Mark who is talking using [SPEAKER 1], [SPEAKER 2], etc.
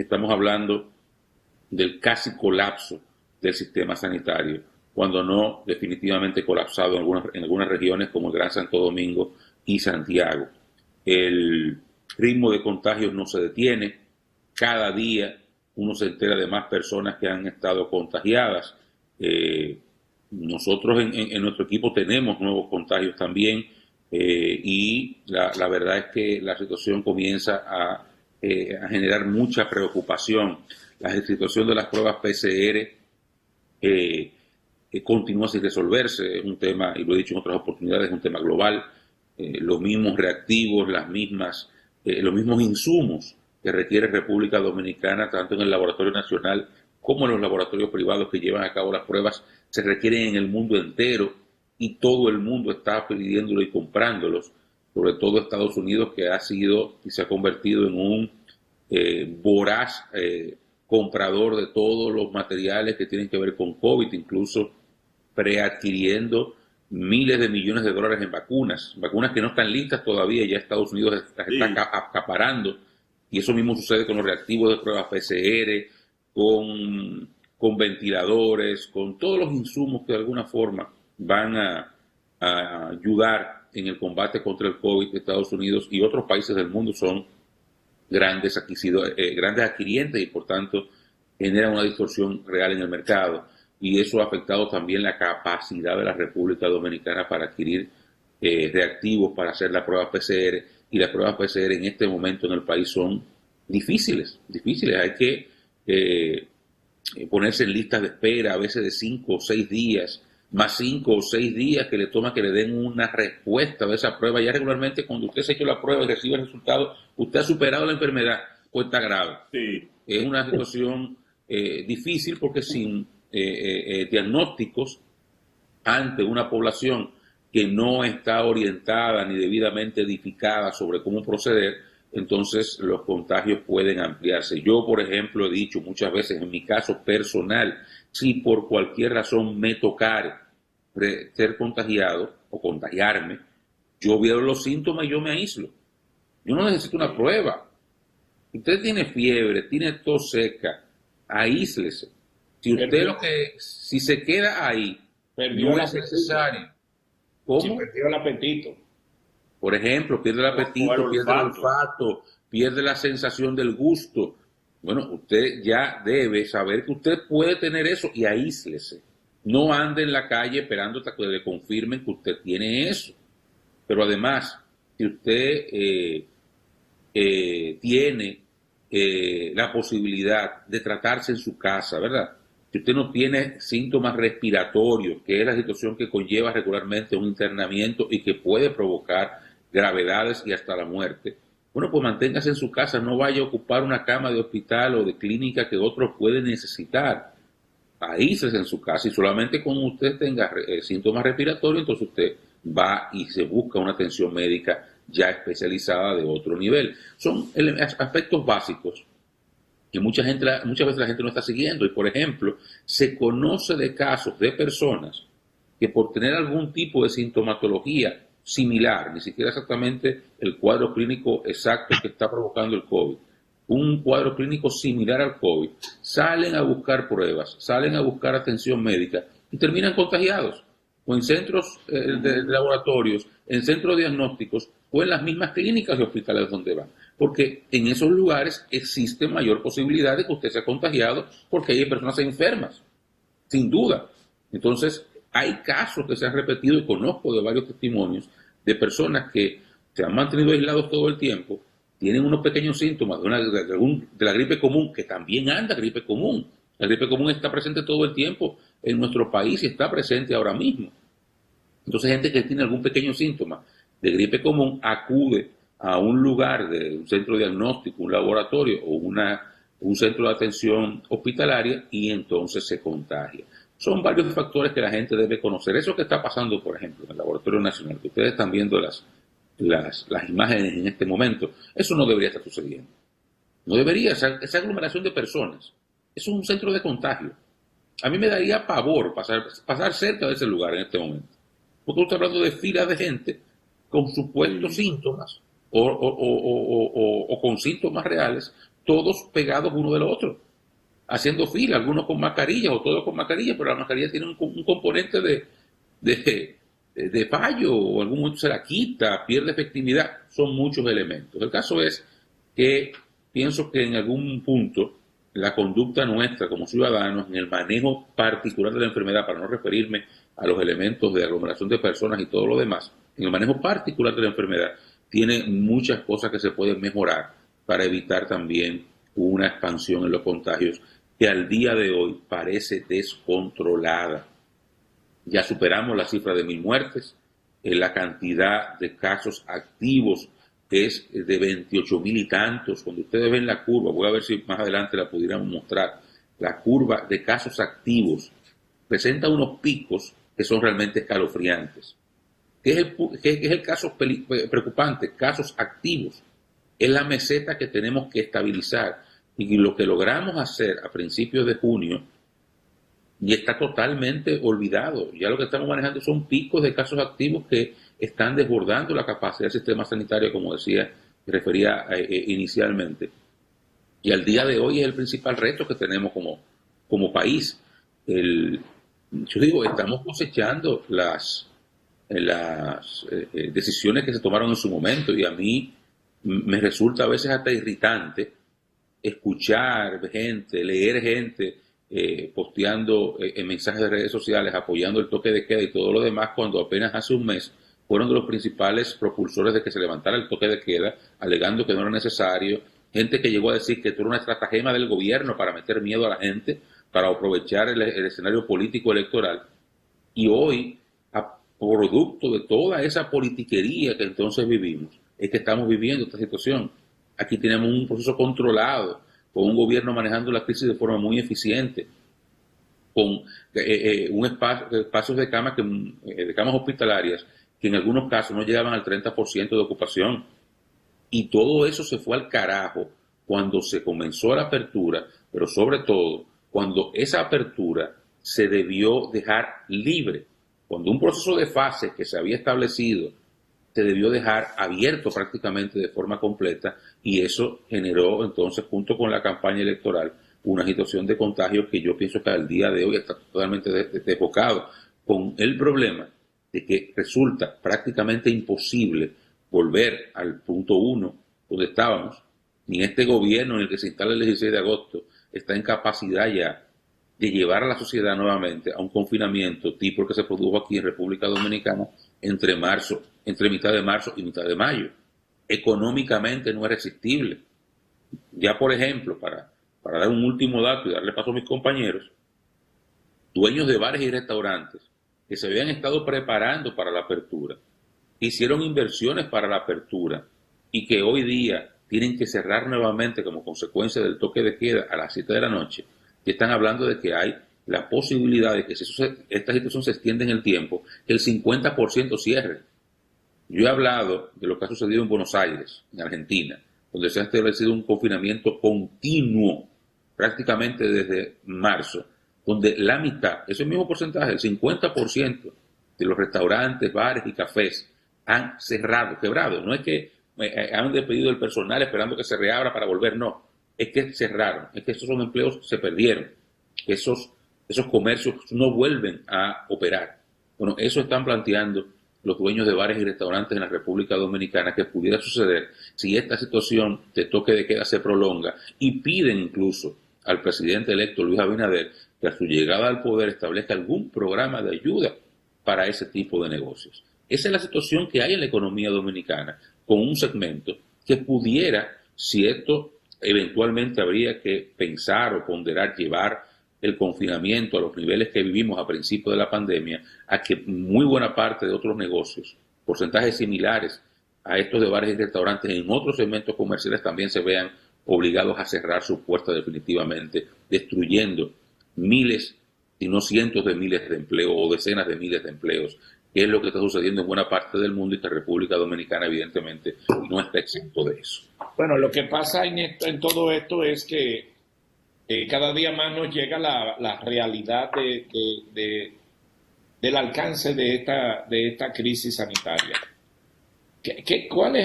[SPEAKER 1] estamos hablando del casi colapso del sistema sanitario, cuando no definitivamente colapsado en algunas regiones como el Gran Santo Domingo y Santiago. El ritmo de contagios no se detiene, cada día uno se entera de más personas que han estado contagiadas. Nosotros en nuestro equipo tenemos nuevos contagios también, y la verdad es que la situación comienza a generar mucha preocupación. La situación de las pruebas PCR continúa sin resolverse, es un tema, y lo he dicho en otras oportunidades, es un tema global. Los mismos reactivos, los mismos insumos que requiere República Dominicana, tanto en el laboratorio nacional como en los laboratorios privados que llevan a cabo las pruebas, se requieren en el mundo entero y todo el mundo está pidiéndolo y comprándolos, sobre todo Estados Unidos, que ha sido y se ha convertido en un voraz comprador de todos los materiales que tienen que ver con COVID, incluso preadquiriendo miles de millones de dólares en vacunas que no están listas todavía, ya Estados Unidos las está acaparando, y eso mismo sucede con los reactivos de pruebas PCR, con ventiladores, con todos los insumos que de alguna forma van a ayudar en el combate contra el COVID. Estados Unidos y otros países del mundo son grandes adquirientes y por tanto generan una distorsión real en el mercado, y eso ha afectado también la capacidad de la República Dominicana para adquirir reactivos para hacer la prueba PCR, y las pruebas PCR en este momento en el país son difíciles, hay que ponerse en listas de espera a veces de 5 o 6 días, más 5 o 6 días que le toma que le den una respuesta de esa prueba. Ya regularmente cuando usted se ha hecho la prueba y recibe el resultado, usted ha superado la enfermedad o está grave.
[SPEAKER 2] Sí.
[SPEAKER 1] Es una situación difícil, porque sin diagnósticos ante una población que no está orientada ni debidamente edificada sobre cómo proceder, entonces los contagios pueden ampliarse. Yo, por ejemplo, he dicho muchas veces, en mi caso personal, si por cualquier razón me tocara ser contagiado o contagiarme, yo veo los síntomas y yo me aíslo. Yo no necesito una prueba. Usted tiene fiebre, tiene tos seca, aíslese. Si se queda ahí, no es necesario.
[SPEAKER 2] ¿Cómo? Si perdió el apetito.
[SPEAKER 1] Por ejemplo, pierde el apetito, pierde el olfato, pierde la sensación del gusto. Bueno, usted ya debe saber que usted puede tener eso y aíslese. No ande en la calle esperando hasta que le confirmen que usted tiene eso. Pero además, si usted tiene la posibilidad de tratarse en su casa, ¿verdad? Si usted no tiene síntomas respiratorios, que es la situación que conlleva regularmente un internamiento y que puede provocar gravedades y hasta la muerte, bueno, pues manténgase en su casa, no vaya a ocupar una cama de hospital o de clínica que otros pueden necesitar. Aíslese en su casa, y solamente cuando usted tenga síntomas respiratorios, entonces usted va y se busca una atención médica ya especializada de otro nivel. Son aspectos básicos que muchas veces la gente no está siguiendo. Y, por ejemplo, se conoce de casos de personas que por tener algún tipo de sintomatología similar, ni siquiera exactamente el cuadro clínico exacto que está provocando el COVID, un cuadro clínico similar al COVID, salen a buscar pruebas, salen a buscar atención médica y terminan contagiados, o en centros de laboratorios, en centros diagnósticos, o en las mismas clínicas y hospitales donde van. Porque en esos lugares existe mayor posibilidad de que usted sea contagiado, porque hay personas enfermas, sin duda. Entonces, hay casos que se han repetido, y conozco de varios testimonios de personas que se han mantenido aislados todo el tiempo, tienen unos pequeños síntomas de la gripe común, que también anda gripe común. La gripe común está presente todo el tiempo en nuestro país y está presente ahora mismo. Entonces, gente que tiene algún pequeño síntoma de gripe común acude a un lugar de un centro diagnóstico, un laboratorio o un centro de atención hospitalaria, y entonces se contagia. Son varios factores que la gente debe conocer. Eso que está pasando, por ejemplo, en el Laboratorio Nacional, que ustedes están viendo las imágenes en este momento, eso no debería estar sucediendo. No debería, esa aglomeración de personas. Eso es un centro de contagio. A mí me daría pavor pasar cerca de ese lugar en este momento. Porque usted está hablando de filas de gente con supuestos síntomas o con síntomas reales, todos pegados uno del otro, haciendo fila, algunos con mascarillas o todos con mascarillas, pero la mascarilla tiene un componente de fallo, o algún momento se la quita, pierde efectividad, son muchos elementos. El caso es que pienso que en algún punto la conducta nuestra como ciudadanos en el manejo particular de la enfermedad, para no referirme a los elementos de aglomeración de personas y todo lo demás, en el manejo particular de la enfermedad tiene muchas cosas que se pueden mejorar para evitar también una expansión en los contagios que al día de hoy parece descontrolada. Ya superamos la cifra de 1.000 muertes, la cantidad de casos activos es de 28.000 y tantos. Cuando ustedes ven la curva, voy a ver si más adelante la pudiéramos mostrar, la curva de casos activos presenta unos picos que son realmente escalofriantes. ¿Qué es el caso preocupante? Casos activos. Es la meseta que tenemos que estabilizar. Y lo que logramos hacer a principios de junio y está totalmente olvidado. Ya lo que estamos manejando son picos de casos activos que están desbordando la capacidad del sistema sanitario, como decía, refería inicialmente. Y al día de hoy es el principal reto que tenemos como país. Yo digo, estamos cosechando las decisiones que se tomaron en su momento, y a mí me resulta a veces hasta irritante escuchar gente, leer gente posteando en mensajes de redes sociales apoyando el toque de queda y todo lo demás, cuando apenas hace un mes fueron de los principales propulsores de que se levantara el toque de queda, alegando que no era necesario. Gente que llegó a decir que esto era una estratagema del gobierno para meter miedo a la gente, para aprovechar el escenario político electoral. Y hoy, a producto de toda esa politiquería que entonces vivimos, es que estamos viviendo esta situación. Aquí tenemos un proceso controlado, con un gobierno manejando la crisis de forma muy eficiente, con espacios de camas hospitalarias que en algunos casos no llegaban al 30% de ocupación. Y todo eso se fue al carajo cuando se comenzó la apertura, pero sobre todo cuando esa apertura se debió dejar libre, cuando un proceso de fases que se había establecido se debió dejar abierto prácticamente de forma completa, y eso generó entonces, junto con la campaña electoral, una situación de contagio que yo pienso que al día de hoy está totalmente desbocado, con el problema de que resulta prácticamente imposible volver al punto 1 donde estábamos, ni este gobierno en el que se instala el 16 de agosto está en capacidad ya de llevar a la sociedad nuevamente a un confinamiento tipo el que se produjo aquí en República Dominicana entre mitad de marzo y mitad de mayo. Económicamente no es resistible. Ya, por ejemplo, para dar un último dato y darle paso a mis compañeros, dueños de bares y restaurantes que se habían estado preparando para la apertura, hicieron inversiones para la apertura y que hoy día tienen que cerrar nuevamente como consecuencia del toque de queda a las 7 de la noche, que están hablando de que hay la posibilidad de que si esta situación se extiende en el tiempo, que el 50% cierre. Yo he hablado de lo que ha sucedido en Buenos Aires, en Argentina, donde se ha establecido un confinamiento continuo, prácticamente desde marzo, donde la mitad, ese mismo porcentaje, el 50% de los restaurantes, bares y cafés han cerrado, quebrado. No es que han despedido el personal esperando que se reabra para volver, no. Es que cerraron, es que esos empleos se perdieron, esos comercios no vuelven a operar. Bueno, eso están planteando los dueños de bares y restaurantes en la República Dominicana, que pudiera suceder si esta situación de toque de queda se prolonga, y piden incluso al presidente electo Luis Abinader que a su llegada al poder establezca algún programa de ayuda para ese tipo de negocios. Esa es la situación que hay en la economía dominicana, con un segmento que pudiera, si esto eventualmente habría que pensar o ponderar, llevar el confinamiento a los niveles que vivimos a principios de la pandemia, a que muy buena parte de otros negocios, porcentajes similares a estos de bares y restaurantes en otros segmentos comerciales, también se vean obligados a cerrar sus puertas definitivamente, destruyendo miles, si no cientos de miles de empleos o decenas de miles de empleos, que es lo que está sucediendo en buena parte del mundo, y que República Dominicana evidentemente no está exento de eso.
[SPEAKER 2] Bueno, lo que pasa en todo esto es que cada día más nos llega la realidad del alcance de esta crisis sanitaria. ¿Cuál es